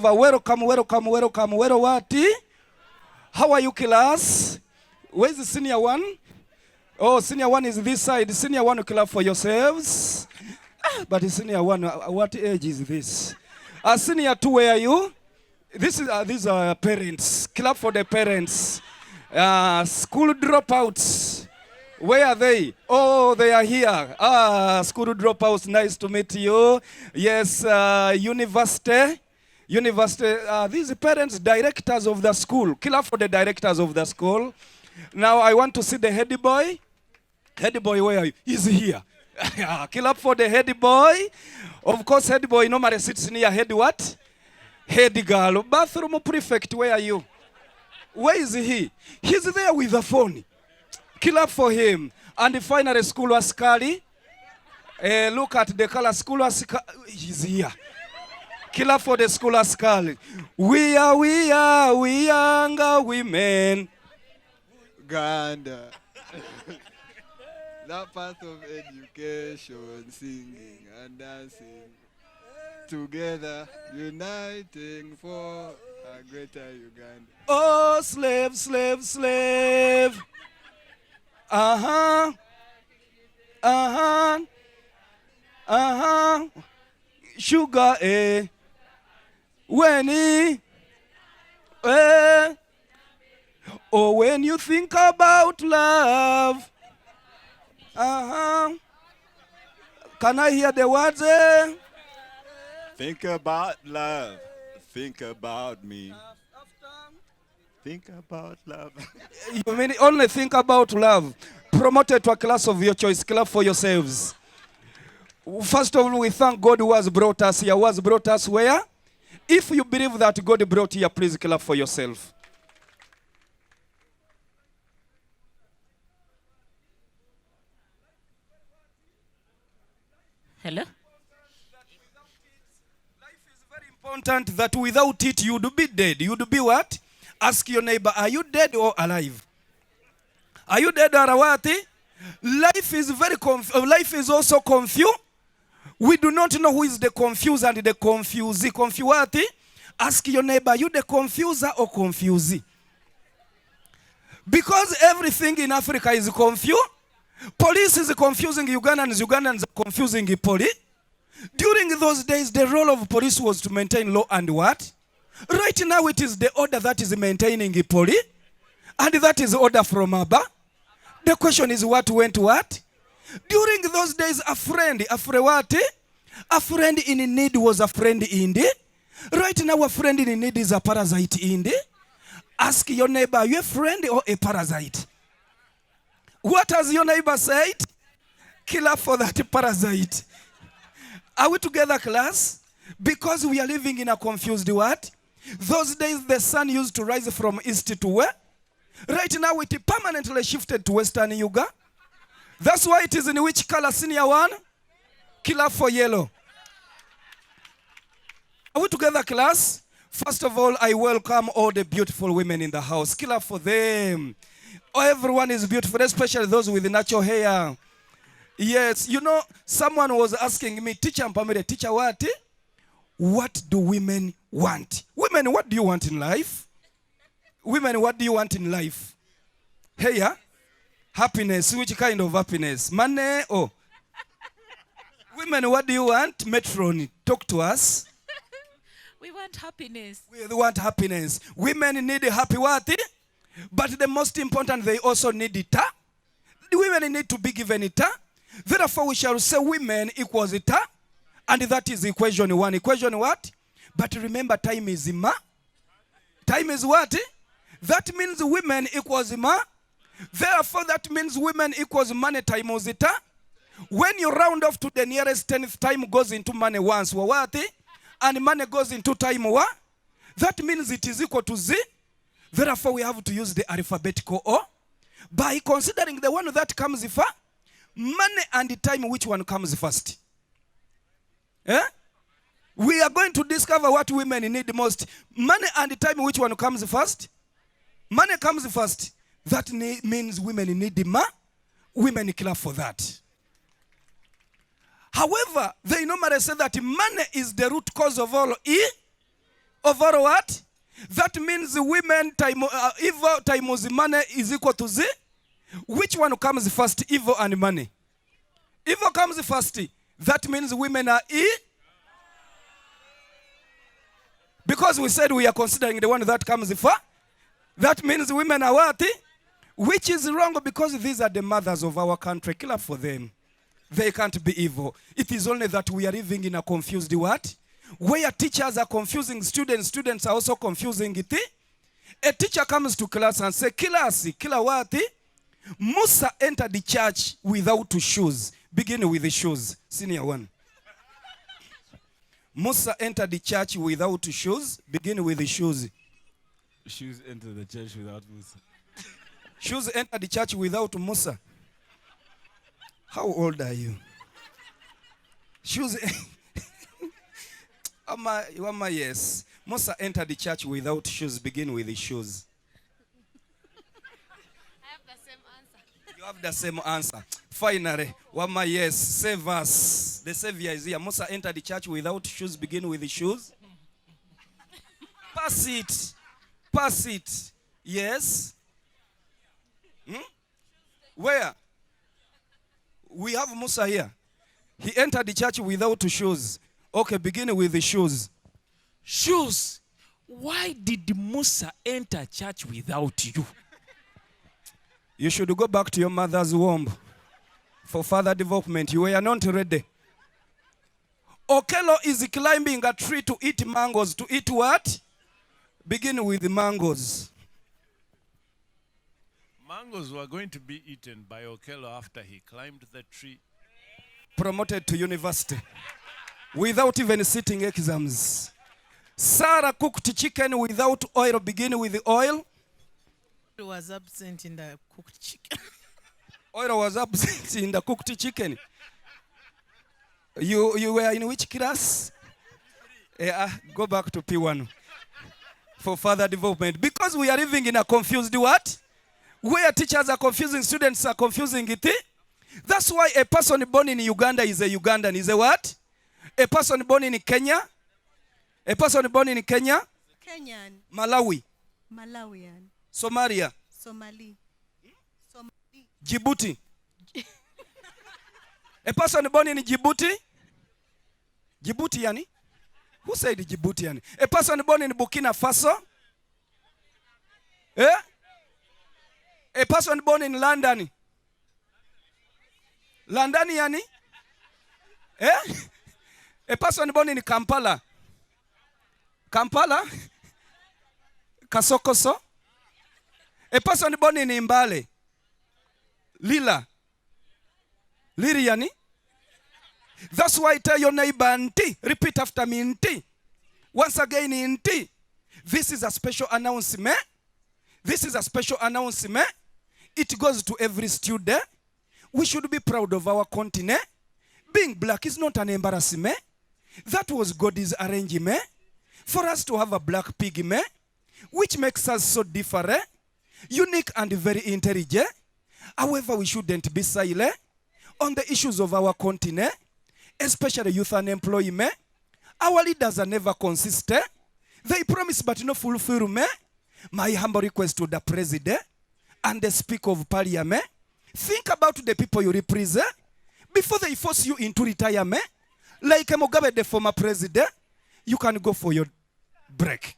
Welcome, welcome, welcome. What? How are you, class? Where's the senior one? Oh, senior one is this side. Senior one, clap for yourselves. But the senior one, what age is this? Senior two, where are you? These are parents. Clap for the parents. School dropouts. Where are they? Oh, they are here. School dropouts, nice to meet you. Yes, university. These parents, directors of the school. Clap for the directors of the school. Now I want to see the head boy. Head boy, where are you? He's here. Clap for the head boy. Of course, head boy normally sits near head what? Head girl. Bathroom prefect, where are you? Where is he? He's there with the phone. Clap for him. And finally, school askari. Look at the color. School askari. He's here. Clap for the school askari. We are younger women. Uganda. That part of education, singing and dancing, together, uniting for a greater Uganda. Oh, slave, slave, slave. Sugar, when oh, when you think about love. Can I hear the words? Think about love. Think about me. Think about love. You mean only think about love? Promoted to a class of your choice. Clap for yourselves. First of all, we thank God who has brought us here. Who has brought us where? If you believe that God brought you here, please clap for yourself. Hello? Life is very important that without it, you'd be dead. You'd be what? Ask your neighbor, are you dead or alive? Are you dead or what? Life is very life is also confused. We do not know who is the confused and the confusee. Confuse what? Ask your neighbor, are you the confuser or confusee? Because everything in Africa is confused. Police is confusing Ugandans, Ugandans are confusing police. During those days, the role of police was to maintain law and what? Right now, it is the order that is maintaining police, and that is order from Abba. The question is what went what? During those days, a friend in need was a friend indeed. Right now, a friend in need is a parasite indeed. Ask your neighbor, are you a friend or a parasite? What has your neighbor said? Kill up for that parasite. Are we together, class? Because we are living in a confused world. Those days the sun used to rise from east to west. Right now it permanently shifted to western Uganda. That's why it is in which color, senior one? Kill up for yellow. Are we together, class? First of all, I welcome all the beautiful women in the house. Kill up for them. Everyone is beautiful, especially those with natural hair. Yes, you know, someone was asking me, teacher Mpamire, teacher what? What do women want? Women, what do you want in life? Women, what do you want in life? Hey, yeah? Happiness. Which kind of happiness? Money? Oh. Women, what do you want? Metron, talk to us. We want happiness. We want happiness. Women need a happy what? But the most important, they also need it. The women need to be given it. Therefore, we shall say women equals it. And that is equation one. Equation what? But remember, time is ma. Time is what? That means women equals ma. Therefore, that means women equals money times it. When you round off to the nearest 10th, time goes into money once. What? And money goes into time what? That means it is equal to Z. Therefore, we have to use the alphabetical O. By considering the one that comes first, money and time, which one comes first? We are going to discover what women need most. Money and time, which one comes first? Money comes first. That means women need ma. Women clap for that. However, they normally say that money is the root cause of all over what? That means the women time, evil times money is equal to z. Which one comes first, evil and money? Evil comes first. That means women are E. Because we said we are considering the one that comes first. That means women are what? Which is wrong because these are the mothers of our country. Kill up for them. They can't be evil. It is only that we are living in a confused what? Where teachers are confusing students, students are also confusing it. A teacher comes to class and says, class, kila what? Musa entered the church without shoes. Begin with the shoes. Senior one. Musa entered the church without shoes. Begin with the shoes. Shoes enter the church without Musa. Shoes entered the church without Musa. How old are you? Shoes. Ama, yes. Musa entered the church without shoes. Begin with the shoes. I have the same answer. You have the same answer. Finally, Wama, yes. Save us. The Savior is here. Musa entered the church without shoes. Begin with the shoes. Pass it. Pass it. Yes. Where? We have Musa here. He entered the church without shoes. Okay, begin with the shoes. Shoes. Why did Musa enter church without you? You should go back to your mother's womb for further development. You were not ready. Okello is climbing a tree to eat mangoes. To eat what? Begin with the mangoes. Mangoes were going to be eaten by Okello after he climbed the tree. Promoted to university without even sitting exams. Sarah cooked chicken without oil. Begin with the oil. It was absent in the cooked chicken. Oil was absent in the cooked chicken. You were in which class? Go back to P1 for further development. Because we are living in a confused what? Where teachers are confusing, students are confusing it. That's why a person born in Uganda is a Ugandan. Is a what? A person born in Kenya? A person born in Kenya? Kenyan, Malawi? Malawian, Somalia? Somali, Somali, Djibouti? A person born in Djibouti? Djibouti yani? Who said Djibouti yani? A person born in Burkina Faso? Eh? A person born in London? London yani? Eh? A person born in Kampala? Kampala? Kasokoso? A person born in Mbale? Lila? Liri yani? That's why I tell your neighbor, Nti. Repeat after me, Nti. Once again, Nti. This is a special announcement. This is a special announcement. It goes to every student. We should be proud of our continent. Being black is not an embarrassment. That was God's arrangement for us to have a black pigment, which makes us so different, unique and very intelligent. However, we shouldn't be silent on the issues of our continent, especially youth unemployment. Our leaders are never consistent. They promise but no fulfillment. My humble request to the president and the speaker of parliament, think about the people you represent before they force you into retirement. Like Mugabe, the former president, you can go for your break.